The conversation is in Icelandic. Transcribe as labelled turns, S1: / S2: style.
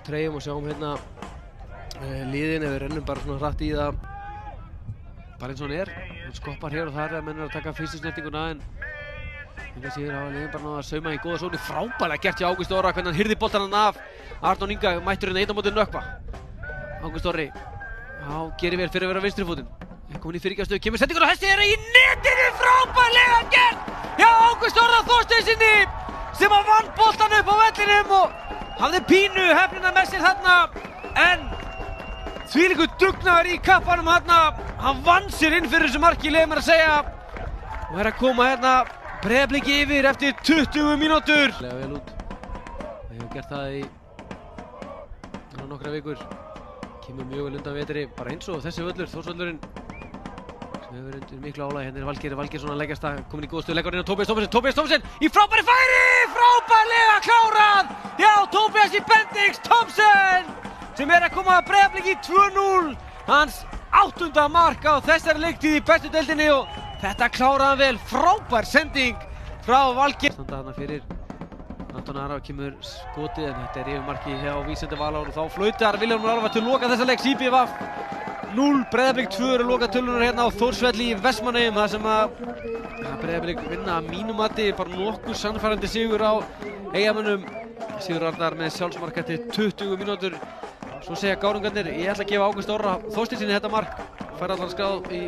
S1: Treyjum og sjáum hérna liðin ef við rennum bara svona hratt í það bara eins og hann er. Hann skoppar hér og þar að menn eru að taka fyrstu snertinguna en það séður að liðin bara náða að sauma í góða sókn. Frábærlega gert hjá Ágústi Orra hvernig hann hirði boltann hann af. Arnór Inga mættur hérna einn á móti Nökkva. Ágústi Orri gerir vel fyrir að vera vinstri fótinn. Komin í fyrirgefstöðu, kemur sendingur á hesti þeirra í netinu, frábærlega gert hjá Ágústi Orra Þorsteinsinni sem að vann boltann upp á vellinum og hafði pínu hefnina með sér þarna en þvílíkur dugnaður í kappanum þarna. Hann vann sér inn fyrir þessu marki, leyfum mér að segja. Og er að koma hérna Breiðablik yfir eftir 20 mínútur. Vel út. Það hefur gert það í nokkra vikur. Kemur mjög vel undan vetri, bara eins og þessi völlur, Þórsvöllurinn. Sem hefur undir miklu álagi. Hérna er Valgeir að leggjast það, komin í góða stöðu, leggur inn á Tóbías Thomsen í frábæri færi! Frábærlega klárað! Já, Tóbías í Bendix Thomsen! Sem er að koma að Breiðablik í 2-0. Hans 8. mark á þessari leiktíð í bestu deildinni og þetta kláraði hann vel. Frábær sending frá Valgeir. Standa þarna fyrir Anton Ara og kemur skotið en þetta er yfirmarki hjá Vísindi Valár og þá flautar Vilhjálmur Alva til loka þessa leiks. IBVF 0, Breiðablik 2 eru lokatölunar hérna á Þórsvelli í Vestmannaeyjum þar sem að Breiðablik vinna að mínu mati bara nokkuð sannfærandi sigur á Eyjamönnum. Sigurður Arnar með sjálfsmark eftir 20 mínútur. Svo segja Gárungarnir, ég ætla að gefa Ágústi Orra Þorsteinsinni þetta mark. Fær allan skráð í